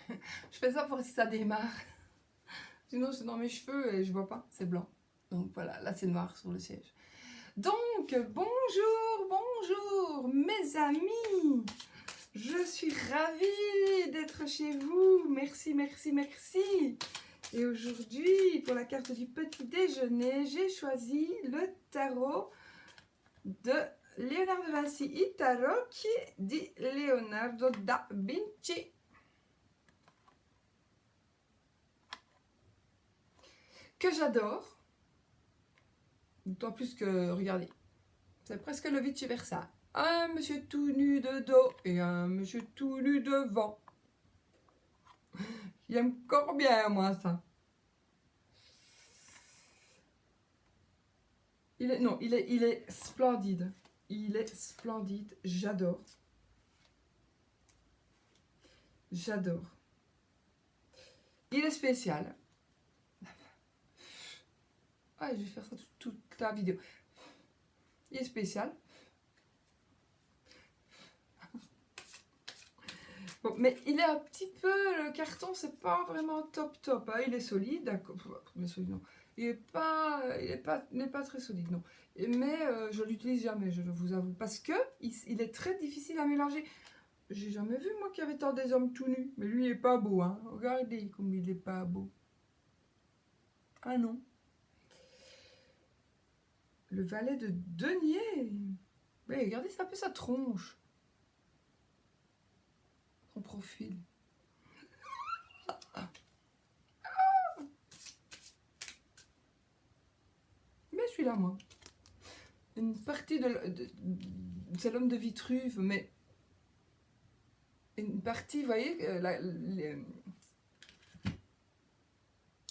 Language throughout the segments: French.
Je fais ça pour si ça démarre. Sinon, c'est dans mes cheveux et je vois pas, c'est blanc. Donc voilà, là c'est noir sur le siège. Donc, bonjour, bonjour mes amis. Je suis ravie d'être chez vous. Merci, merci, merci. Et aujourd'hui, pour la carte du petit déjeuner, j'ai choisi le tarot de Leonardo da Vinci, il tarocchi di Leonardo da Vinci. Que j'adore. D'autant plus que, regardez, c'est presque le vice-versa. Un monsieur tout nu de dos et un monsieur tout nu devant. J'aime encore bien, moi, ça. Il est splendide. Il est splendide. J'adore. J'adore. Il est spécial. Ah, je vais faire ça toute la vidéo. Il est spécial. Bon, mais il est un petit peu, le carton, c'est pas vraiment top top. Hein. Il est solide, d'accord. Mais solide, non. Il n'est pas très solide, non. Mais je l'utilise jamais, je vous avoue, parce que il est très difficile à mélanger. J'ai jamais vu moi qu'il y avait tant des hommes tout nus, mais lui il est pas beau, hein. Regardez comme il est pas beau. Ah non. Le valet de denier. Oui, regardez, c'est un peu sa tronche. Son profil. Mais celui-là, moi. Une partie c'est l'homme de Vitruve, mais une partie, vous voyez,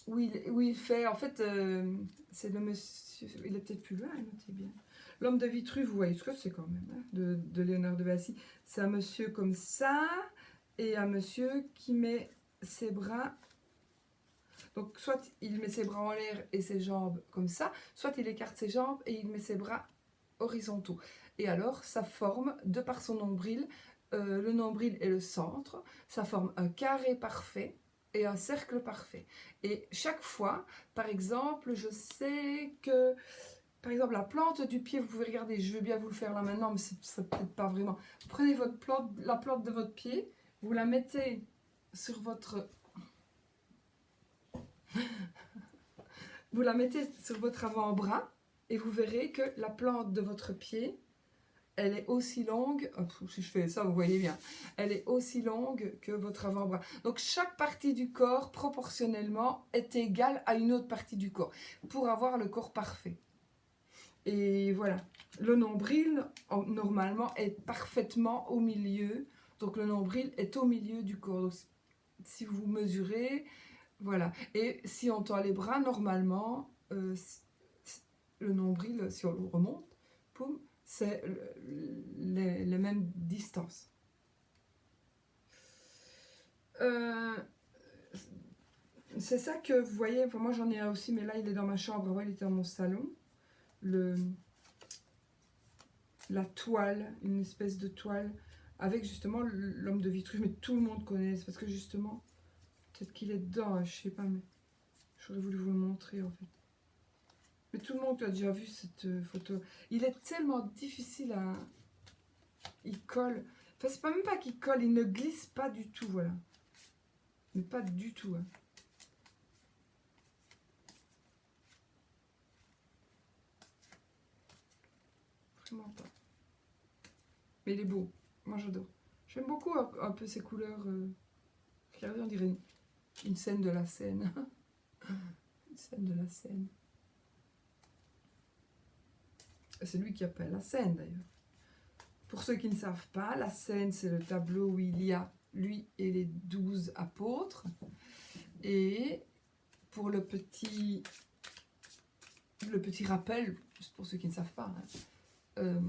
où il fait, en fait, c'est le monsieur, il est peut-être plus loin, notez bien. L'homme de Vitruve, vous voyez ce que c'est quand même, hein, de Léonard de Vinci. C'est un monsieur comme ça, et un monsieur qui met ses bras, donc soit il met ses bras en l'air et ses jambes comme ça, soit il écarte ses jambes et il met ses bras horizontaux. Et alors, ça forme, de par son nombril, le nombril est le centre, ça forme un carré parfait et un cercle parfait. Et chaque fois, par exemple, je sais que, par exemple, la plante du pied, vous pouvez regarder, je vais bien vous le faire là maintenant, mais c'est peut-être pas vraiment. Vous prenez votre plante, la plante de votre pied, vous la mettez sur votre... Vous la mettez sur votre avant-bras et vous verrez que la plante de votre pied, elle est aussi longue, si je fais ça, vous voyez bien, elle est aussi longue que votre avant-bras. Donc chaque partie du corps, proportionnellement, est égale à une autre partie du corps, pour avoir le corps parfait. Et voilà, le nombril, normalement, est parfaitement au milieu. Donc le nombril est au milieu du corps. Donc, si vous mesurez, voilà. Et si on tend les bras, normalement, le nombril, si on le remonte, poum, c'est les mêmes distances. C'est ça que vous voyez, enfin, moi j'en ai un aussi, mais là il est dans ma chambre, avant il était dans mon salon. La toile, une espèce de toile, avec justement l'homme de Vitruve, mais tout le monde connaît, c'est parce que justement, peut-être qu'il est dedans, je sais pas, mais j'aurais voulu vous le montrer en fait. Mais tout le monde a déjà vu cette photo. Il est tellement difficile à... Il colle. Enfin, c'est pas même pas qu'il colle, il ne glisse pas du tout, voilà. Mais pas du tout. Hein. Vraiment pas. Mais il est beau. Moi, j'adore. J'aime beaucoup un peu ces couleurs. Regardez, on dirait une scène de la Seine. Une scène de la Seine. C'est lui qui appelle la Seine, d'ailleurs. Pour ceux qui ne savent pas, la Seine, c'est le tableau où il y a lui et les 12 apôtres. Et pour le petit rappel, pour ceux qui ne savent pas, hein,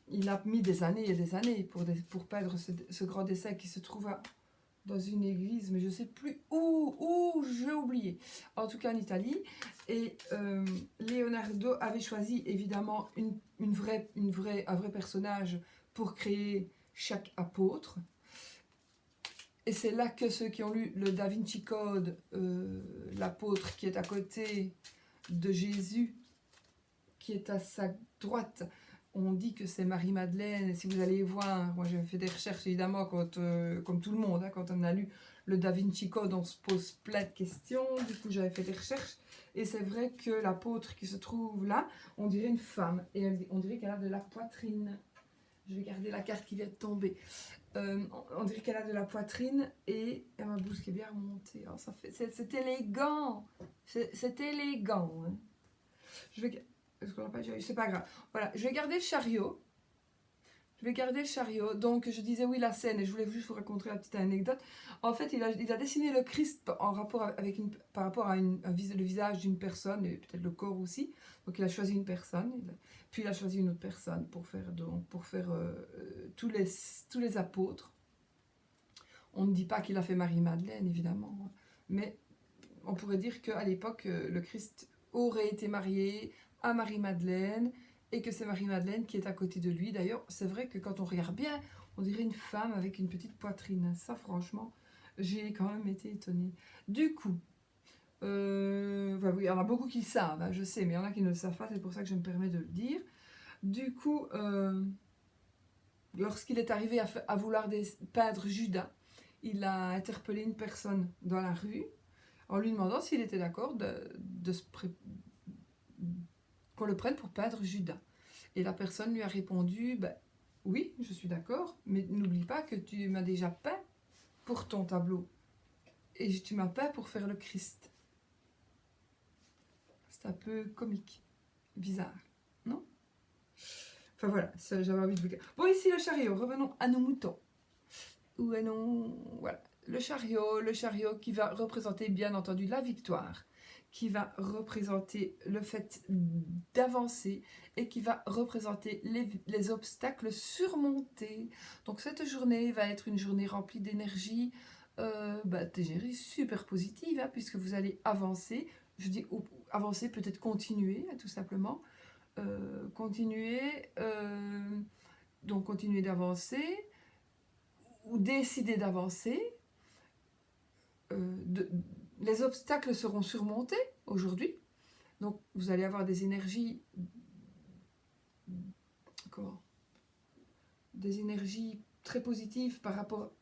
il a mis des années et des années pour peindre ce grand dessin qui se trouve dans une église, mais je ne sais plus où j'ai oublié. En tout cas en Italie. Et Leonardo avait choisi évidemment un vrai personnage pour créer chaque apôtre. Et c'est là que ceux qui ont lu le Da Vinci Code, l'apôtre qui est à côté de Jésus, qui est à sa droite, on dit que c'est Marie-Madeleine. Si vous allez voir, moi j'ai fait des recherches évidemment, comme tout le monde, hein, quand on a lu le Da Vinci Code, on se pose plein de questions. Du coup, j'avais fait des recherches. Et c'est vrai que l'apôtre qui se trouve là, on dirait une femme. Et on dirait qu'elle a de la poitrine. Je vais garder la carte qui vient de tomber. On dirait qu'elle a de la poitrine et ma blouse qui est bien remontée. Oh, c'est élégant. C'est élégant. Hein. Est-ce qu'on n'a pas déjà eu? C'est pas grave. Voilà, je vais garder le chariot. Donc, je disais oui, la scène, et je voulais juste vous raconter la petite anecdote. En fait, il a dessiné le Christ en rapport avec par rapport à le visage d'une personne, et peut-être le corps aussi. Donc, il a choisi une personne, puis il a choisi une autre personne pour faire tous les apôtres. On ne dit pas qu'il a fait Marie-Madeleine, évidemment, mais on pourrait dire qu'à l'époque, le Christ aurait été marié à Marie-Madeleine, et que c'est Marie-Madeleine qui est à côté de lui. D'ailleurs, c'est vrai que quand on regarde bien, on dirait une femme avec une petite poitrine. Ça, franchement, j'ai quand même été étonnée. Du coup, oui, il y en a beaucoup qui savent, hein, je sais, mais il y en a qui ne le savent pas, c'est pour ça que je me permets de le dire. Du coup, lorsqu'il est arrivé à vouloir peindre Judas, il a interpellé une personne dans la rue en lui demandant s'il était d'accord qu'on le prenne pour peindre Judas. Et la personne lui a répondu, oui, je suis d'accord, mais n'oublie pas que tu m'as déjà peint pour ton tableau. Et tu m'as peint pour faire le Christ. C'est un peu comique, bizarre, non? Enfin voilà, j'avais envie de vous dire. Bon, ici le chariot, revenons à nos moutons. Voilà. Le chariot qui va représenter bien entendu la victoire, qui va représenter le fait d'avancer et qui va représenter les obstacles surmontés. Donc cette journée va être une journée remplie d'énergie, d'énergie super positive, hein, puisque vous allez avancer. Je dis avancer, peut-être continuer, tout simplement. Continuer d'avancer ou décider d'avancer. Les obstacles seront surmontés aujourd'hui. Donc, vous allez avoir des énergies... Des énergies très positives par rapport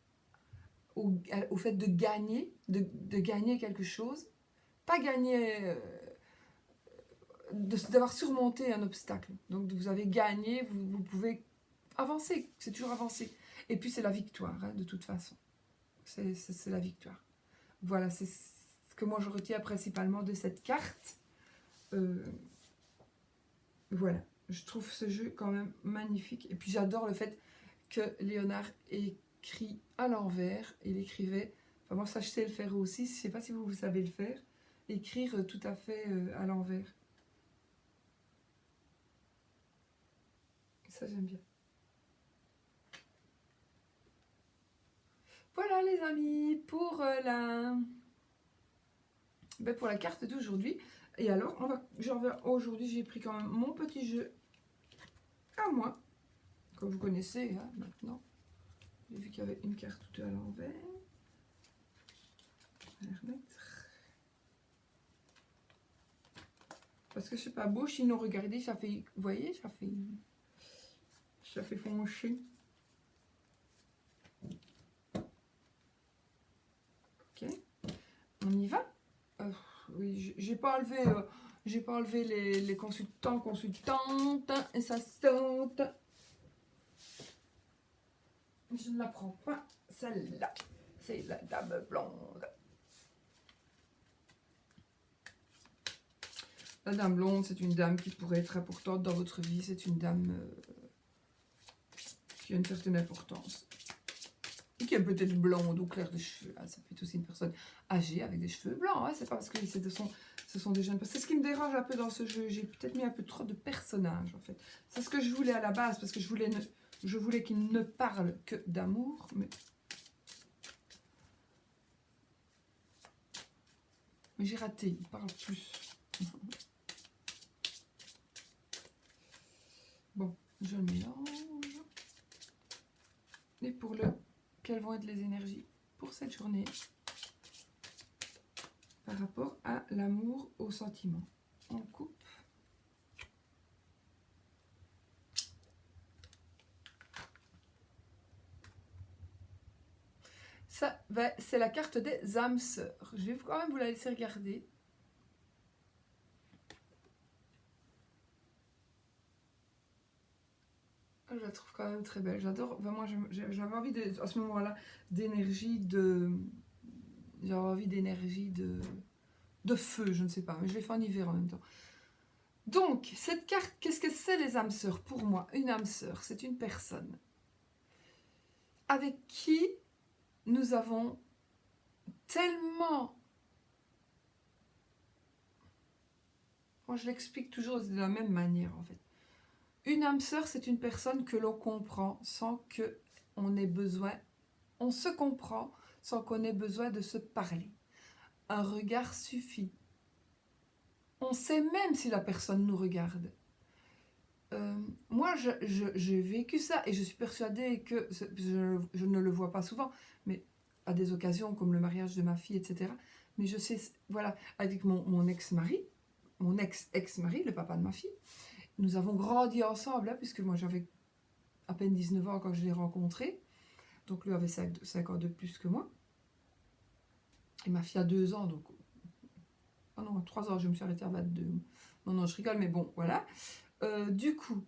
au fait de gagner, de gagner quelque chose. Pas gagner... d'avoir surmonté un obstacle. Donc, vous avez gagné, vous pouvez avancer. C'est toujours avancer. Et puis, c'est la victoire, hein, de toute façon. C'est la victoire. Voilà, c'est ce que moi je retiens principalement de cette carte. Voilà, je trouve ce jeu quand même magnifique. Et puis j'adore le fait que Léonard écrit à l'envers. Il écrivait, enfin moi ça je sais le faire aussi, je ne sais pas si vous savez le faire, écrire tout à fait à l'envers. Ça j'aime bien. Voilà les amis, pour la carte d'aujourd'hui. Et alors, aujourd'hui, j'ai pris quand même mon petit jeu à moi, comme vous connaissez, hein, maintenant. J'ai vu qu'il y avait une carte toute à l'envers. Je vais la remettre. Parce que c'est pas beau, sinon regardez, ça fait, vous voyez, ça fait foncher. Ok, on y va. Oui, j'ai pas enlevé les consultantes, et ça saute. Je ne la prends pas, celle-là. C'est la dame blonde. La dame blonde, c'est une dame qui pourrait être importante dans votre vie. C'est une dame qui a une certaine importance. Et qui est peut-être blonde ou claire de cheveux. Ah, ça peut être aussi une personne âgée avec des cheveux blancs. Hein. C'est pas parce que ce sont des jeunes personnes. C'est ce qui me dérange un peu dans ce jeu. J'ai peut-être mis un peu trop de personnages, en fait. C'est ce que je voulais à la base, parce que je voulais qu'il ne parle que d'amour. Mais j'ai raté. Il parle plus. Bon, je le mélange. Et pour quelles vont être les énergies? pour cette journée par rapport à l'amour, au sentiment. On coupe. Ça, c'est la carte des âmes sœurs. Je vais quand même vous la laisser regarder. Je la trouve quand même très belle. J'adore. Moi, j'avais envie à ce moment-là d'énergie de. J'avais envie d'énergie de feu, je ne sais pas, mais je l'ai fait en hiver en même temps. Donc, cette carte, qu'est-ce que c'est les âmes sœurs? Pour moi, une âme sœur, c'est une personne avec qui nous avons tellement... Moi, je l'explique toujours de la même manière, en fait. Une âme sœur, c'est une personne que l'on comprend sans qu'on ait besoin... On se comprend sans qu'on ait besoin de se parler. Un regard suffit. On sait même si la personne nous regarde. Moi, j'ai vécu ça et je suis persuadée que, je ne le vois pas souvent, mais à des occasions comme le mariage de ma fille, etc. Mais je sais, voilà, avec mon ex-mari, mon ex-ex-mari, le papa de ma fille, nous avons grandi ensemble, hein, puisque moi j'avais à peine 19 ans quand je l'ai rencontré, donc lui avait 5 ans de plus que moi, et ma fille a 2 ans, donc, oh non, 3 ans, je me suis arrêtée à 22. Non, je rigole, mais bon, voilà. Du coup,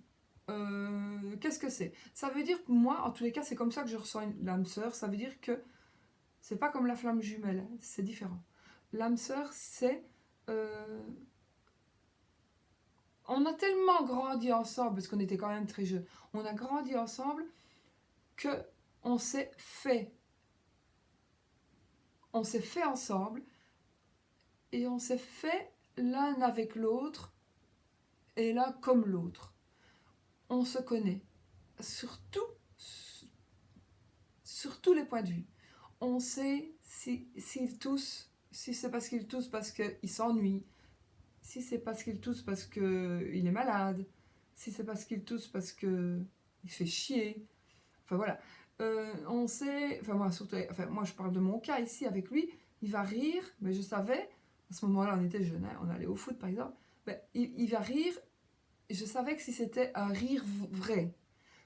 qu'est-ce que c'est? Ça veut dire que moi, en tous les cas, c'est comme ça que je ressens l'âme sœur. Ça veut dire que c'est pas comme la flamme jumelle, hein, c'est différent. L'âme sœur, c'est... on a tellement grandi ensemble, parce qu'on était quand même très jeunes, on a grandi ensemble que on s'est fait. On s'est fait ensemble et on s'est fait l'un avec l'autre et l'un comme l'autre. On se connaît. Sur tous les points de vue. On sait s'il tousse, si c'est parce qu'il tousse parce qu'il s'ennuie, si c'est parce qu'il tousse parce qu'il est malade, si c'est parce qu'il tousse parce qu'il fait chier. Enfin voilà. On sait, enfin moi surtout, enfin moi je parle de mon cas ici avec lui, il va rire, mais je savais, à ce moment-là on était jeunes, hein, on allait au foot par exemple, ben, il va rire, et je savais que si c'était un rire vrai,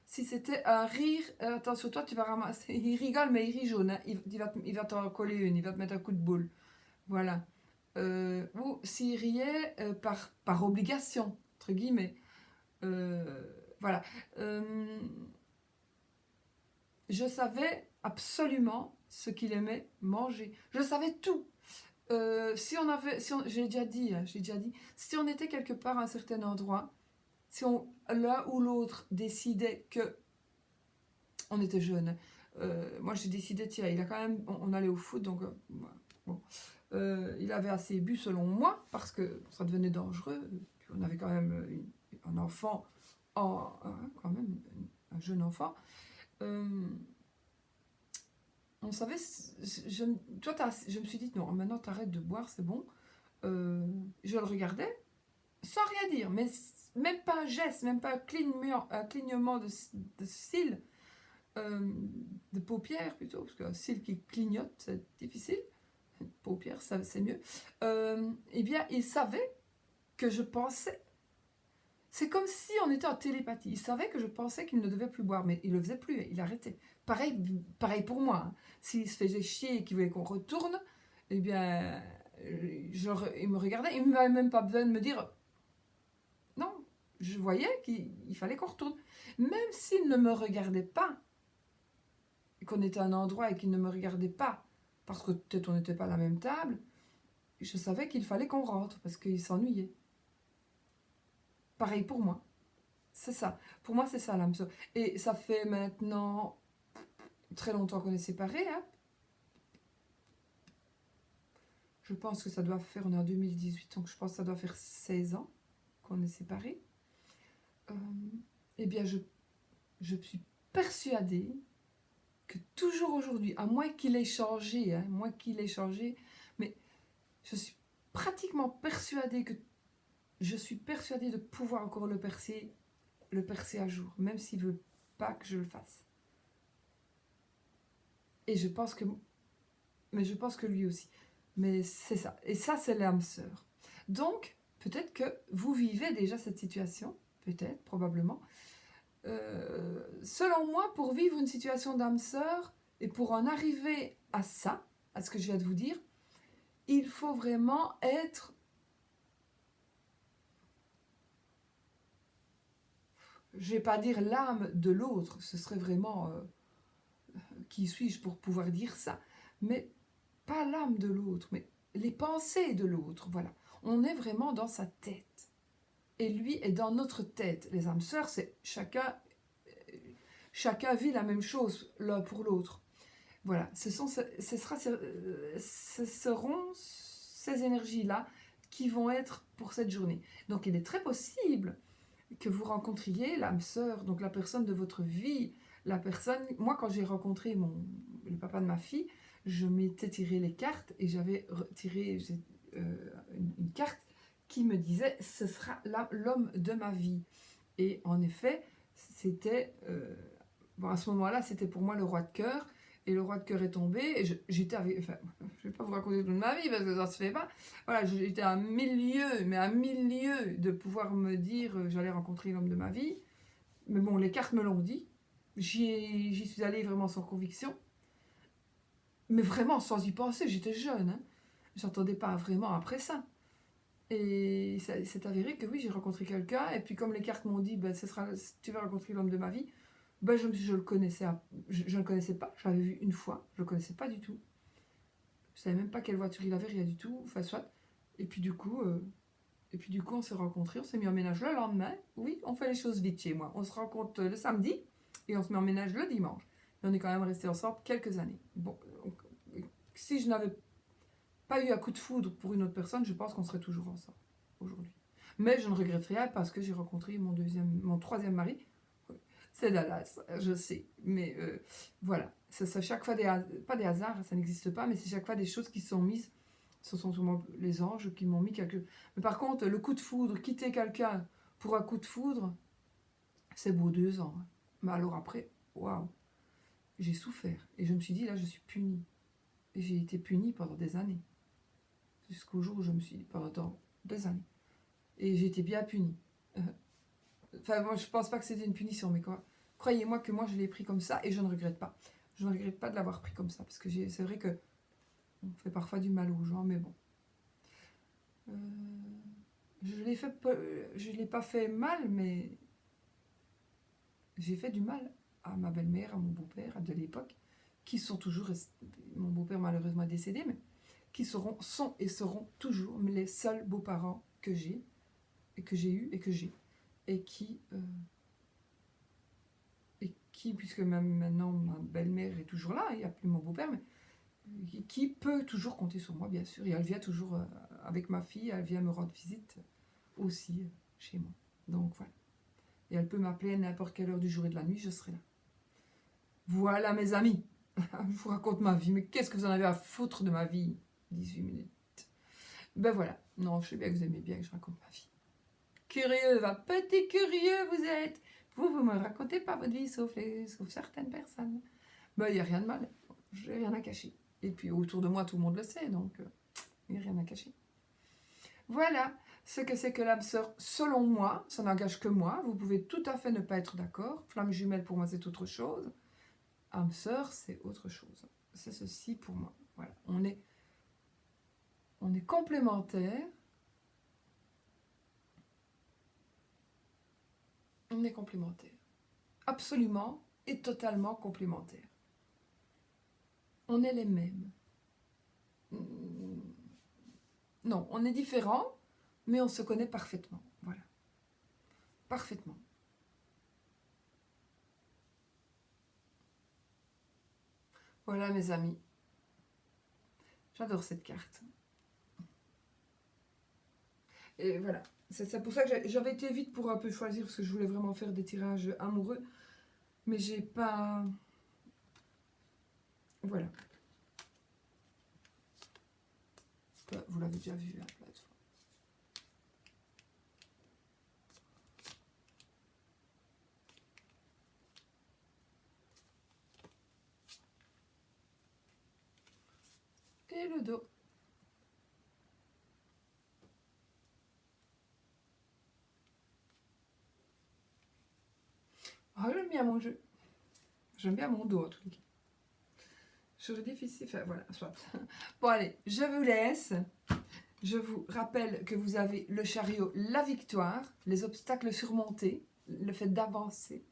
si c'était un rire, attention, toi tu vas ramasser, il rigole mais il rit jaune, hein, il va t'en coller une, il va te mettre un coup de boule. Voilà. Ou s'il riait par obligation, entre guillemets. Voilà. Je savais absolument ce qu'il aimait manger. Je savais tout. J'ai déjà dit, si on était quelque part à un certain endroit, si l'un ou l'autre décidait que on était jeunes. Moi, j'ai décidé, tiens, il a quand même, on allait au foot, donc bon, il avait assez bu selon moi parce que ça devenait dangereux. Puis on avait quand même un enfant, quand même un jeune enfant. On savait, je me suis dit non, maintenant t'arrêtes de boire, c'est bon. Je le regardais sans rien dire, mais même pas un geste, même pas un clignement de cils. De paupières plutôt, parce qu'un cil qui clignote, c'est difficile. Paupières, ça c'est mieux. Eh bien, il savait que je pensais. C'est comme si on était en télépathie. Il savait que je pensais qu'il ne devait plus boire, mais il le faisait plus, il arrêtait. Pareil pour moi. Hein. S'il se faisait chier et qu'il voulait qu'on retourne, eh bien, il me regardait, il n'avait même pas besoin de me dire non. Je voyais qu'il fallait qu'on retourne. Même s'il ne me regardait pas, qu'on était à un endroit et qu'il ne me regardait pas, parce que peut-être on n'était pas à la même table, je savais qu'il fallait qu'on rentre, parce qu'il s'ennuyait. Pareil pour moi. C'est ça. Pour moi, c'est ça l'âme sœur. Et ça fait maintenant très longtemps qu'on est séparés. Hein. Je pense que ça doit faire, on est en 2018, donc je pense que ça doit faire 16 ans qu'on est séparés. Eh bien, je suis persuadée que toujours aujourd'hui, à moins qu'il ait changé, mais je suis pratiquement persuadée de pouvoir encore le percer à jour, même s'il veut pas que je le fasse. Et je pense que mais je pense que lui aussi. Mais c'est ça. Et ça, c'est l'âme sœur. Donc, peut-être que vous vivez déjà cette situation, peut-être, probablement. Selon moi, pour vivre une situation d'âme sœur, et pour en arriver à ça, à ce que je viens de vous dire, il faut vraiment être... Je ne vais pas dire l'âme de l'autre, ce serait vraiment... qui suis-je pour pouvoir dire ça? Mais pas l'âme de l'autre, mais les pensées de l'autre, voilà. On est vraiment dans sa tête. Et lui est dans notre tête. Les âmes sœurs, c'est chacun vit la même chose l'un pour l'autre. Voilà, ce seront ces énergies-là qui vont être pour cette journée. Donc il est très possible que vous rencontriez l'âme sœur, donc la personne de votre vie, la personne... Moi, quand j'ai rencontré le papa de ma fille, je m'étais tiré les cartes et j'avais tiré une carte qui me disait « ce sera l'homme de ma vie ». Et en effet, c'était... bon, à ce moment-là, c'était pour moi le roi de cœur. Et le roi de cœur est tombé. Et j'étais avec... Enfin, je ne vais pas vous raconter toute ma vie parce que ça ne se fait pas. Voilà, j'étais à 1000 lieues, mais à 1000 lieues de pouvoir me dire j'allais rencontrer l'homme de ma vie. Mais bon, les cartes me l'ont dit. J'y suis allée vraiment sans conviction. Mais vraiment sans y penser, j'étais jeune. Hein. Je n'entendais pas vraiment après ça. Et c'est avéré que oui, j'ai rencontré quelqu'un. Et puis comme les cartes m'ont dit, ben, tu vas rencontrer l'homme de ma vie, ben, je ne le connaissais pas. Je l'avais vu une fois. Je ne le connaissais pas du tout. Je ne savais même pas quelle voiture il avait, rien du tout. Enfin, soit. Et puis du coup, on s'est rencontrés. On s'est mis en ménage le lendemain. Oui, on fait les choses vite chez moi. On se rencontre le samedi et on se met en ménage le dimanche. Et on est quand même restés ensemble quelques années. Bon, si je n'avais pas eu un coup de foudre pour une autre personne, je pense qu'on serait toujours ensemble aujourd'hui. Mais je ne regrette rien parce que j'ai rencontré mon troisième mari. C'est Dallas, je sais. Mais voilà, c'est chaque fois pas des hasards, ça n'existe pas, mais c'est chaque fois des choses qui sont mises. Ce sont souvent les anges qui m'ont mis quelque... Mais par contre, le coup de foudre, quitter quelqu'un pour un coup de foudre, c'est beau 2 ans. Hein. Mais alors après, waouh, j'ai souffert. Et je me suis dit, là, je suis punie. Et j'ai été punie pendant des années. Jusqu'au jour où je me suis dit, pendant des années. Et j'ai été bien punie. Enfin, moi, je pense pas que c'était une punition, mais quoi. Croyez-moi que moi, je l'ai pris comme ça et je ne regrette pas. Je ne regrette pas de l'avoir pris comme ça, parce que c'est vrai que on fait parfois du mal aux gens, mais bon. Je l'ai pas fait mal, mais j'ai fait du mal à ma belle-mère, à mon beau-père de l'époque, qui sont toujours restés. Mon beau-père malheureusement est décédé, mais qui sont et seront toujours les seuls beaux-parents que j'ai eu et que j'ai. Et qui, puisque même maintenant ma belle-mère est toujours là, il n'y a plus mon beau-père, mais qui peut toujours compter sur moi, bien sûr. Et elle vient toujours, avec ma fille, elle vient me rendre visite aussi chez moi. Donc voilà. Et elle peut m'appeler à n'importe quelle heure du jour et de la nuit, je serai là. Voilà mes amis, je vous raconte ma vie, mais qu'est-ce que vous en avez à foutre de ma vie? 18 minutes. Ben voilà, non, je sais bien que vous aimez bien que je raconte ma vie. Curieux, va petit curieux vous êtes. Vous me racontez pas votre vie, sauf certaines personnes. Ben, il n'y a rien de mal, j'ai rien à cacher. Et puis autour de moi, tout le monde le sait, donc il n'y a rien à cacher. Voilà ce que c'est que l'âme sœur, selon moi, ça n'engage que moi. Vous pouvez tout à fait ne pas être d'accord. Flamme jumelle, pour moi, c'est autre chose. Âme sœur, c'est autre chose. C'est ceci pour moi. Voilà. On est complémentaires. On est complémentaires. Absolument et totalement complémentaires. On est les mêmes. Non, on est différents, mais on se connaît parfaitement. Voilà. Parfaitement. Voilà mes amis. J'adore cette carte. Et voilà. C'est pour ça que j'avais été vite pour un peu choisir, parce que je voulais vraiment faire des tirages amoureux. Mais j'ai pas... Voilà. Vous l'avez déjà vu, la plateforme. le dos. Oh, j'aime bien mon jeu. J'aime bien mon dos en tout cas. J'aurais difficile, enfin voilà, soit. Bon allez, je vous laisse. Je vous rappelle que vous avez le chariot, la victoire, les obstacles surmontés, le fait d'avancer.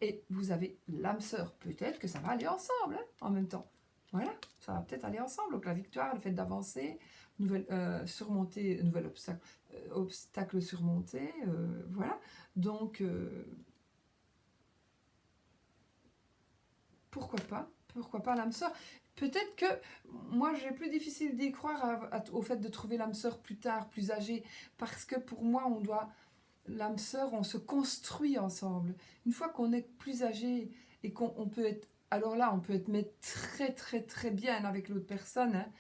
Et vous avez l'âme sœur. Peut-être que ça va aller ensemble hein, en même temps. Voilà, ça va peut-être aller ensemble. Donc la victoire, le fait d'avancer, surmonter, nouvel obstacle surmonté. Voilà. Donc, pourquoi pas l'âme sœur. Peut-être que moi, j'ai plus difficile d'y croire au fait de trouver l'âme sœur plus tard, plus âgée. Parce que pour moi, l'âme sœur, on se construit ensemble. Une fois qu'on est plus âgé et qu'on peut être... Alors là, on peut être mais très très très bien avec l'autre personne. Hein,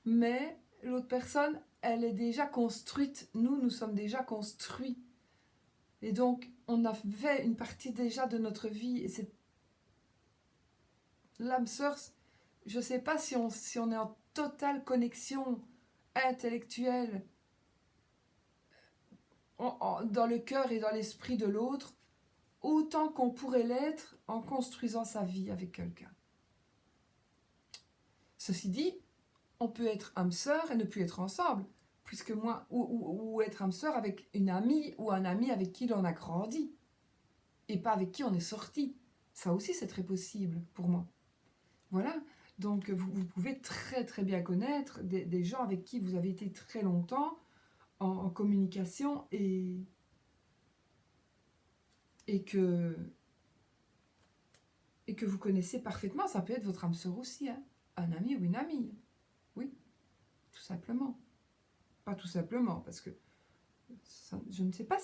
mais l'autre personne, elle est déjà construite. Nous sommes déjà construits. Et donc, on a fait une partie déjà de notre vie. Et c'est l'âme sœur, je ne sais pas si on est en totale connexion intellectuelle dans le cœur et dans l'esprit de l'autre, autant qu'on pourrait l'être en construisant sa vie avec quelqu'un. Ceci dit, on peut être âme sœur et ne plus être ensemble, puisque moi, ou être âme sœur avec une amie ou un ami avec qui l'on a grandi, et pas avec qui on est sorti. Ça aussi, c'est très possible pour moi. Voilà, donc vous pouvez très très bien connaître des gens avec qui vous avez été très longtemps en communication et que vous connaissez parfaitement. Ça peut être votre âme sœur aussi, hein, un ami ou une amie. Oui, tout simplement. Pas tout simplement, parce que je ne sais pas.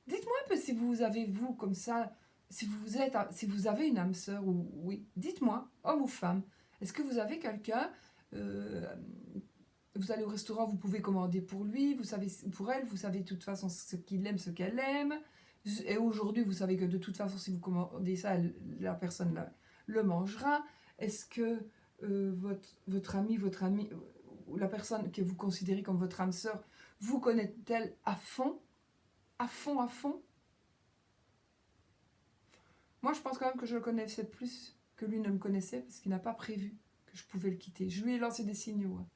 Dites-moi un peu si vous avez, vous, comme ça, si vous avez une âme sœur, ou oui, dites-moi, homme ou femme. Est-ce que vous avez quelqu'un, vous allez au restaurant, vous pouvez commander pour lui, vous savez pour elle, vous savez de toute façon ce qu'il aime, ce qu'elle aime. Et aujourd'hui, vous savez que de toute façon, si vous commandez ça, la personne le mangera. Est-ce que votre ami, ou la personne que vous considérez comme votre âme sœur, vous connaît-elle à fond? À fond, à fond? Moi, je pense quand même que je le connaissais plus que lui ne me connaissait, parce qu'il n'a pas prévu que je pouvais le quitter. Je lui ai lancé des signaux, hein,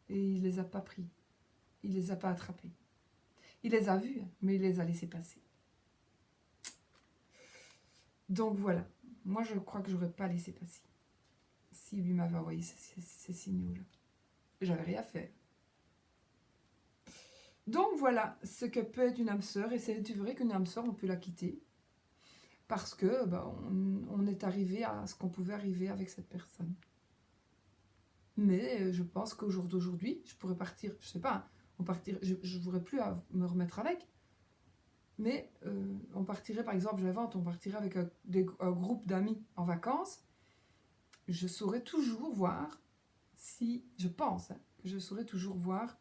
et il les a pas pris. Il les a pas attrapés. Il les a vus, hein, mais il les a laissés passer. Donc voilà, moi je crois que j'aurais pas laissé passer si lui m'avait envoyé ces signaux-là. J'avais rien fait. Donc voilà ce que peut être une âme sœur, et c'est vrai qu'une âme sœur, on peut la quitter parce que on est arrivé à ce qu'on pouvait arriver avec cette personne. Mais je pense qu'au jour d'aujourd'hui, je pourrais partir, je sais pas, je ne voudrais plus à me remettre avec. Mais on partirait, par exemple, on partirait avec un groupe d'amis en vacances. Je saurais toujours voir je pense que je saurais toujours voir,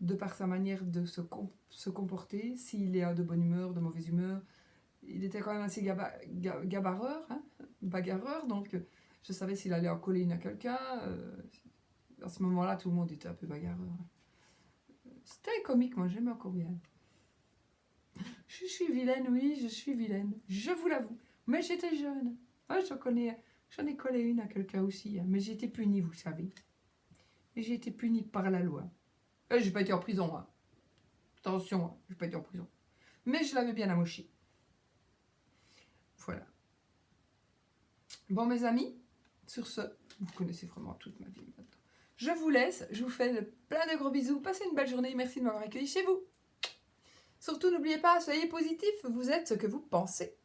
de par sa manière de se comporter, s'il est de bonne humeur, de mauvaise humeur. Il était quand même assez gabarreur, hein, bagarreur, donc je savais s'il allait en coller une à quelqu'un. À ce moment-là, tout le monde était un peu bagarreur. C'était comique, moi j'aimais encore bien. Je suis vilaine, oui, je suis vilaine, je vous l'avoue. Mais j'étais jeune. Ah, j'en ai collé une à quelqu'un aussi, hein, mais j'ai été punie, vous savez. Et j'ai été punie par la loi. J'ai pas été en prison, hein. Attention, hein, j'ai pas été en prison. Mais je l'avais bien amoché. Voilà. Bon, mes amis, sur ce, vous connaissez vraiment toute ma vie maintenant. Je vous laisse, je vous fais plein de gros bisous. Passez une belle journée, merci de m'avoir accueilli chez vous. Surtout, n'oubliez pas, soyez positifs, vous êtes ce que vous pensez.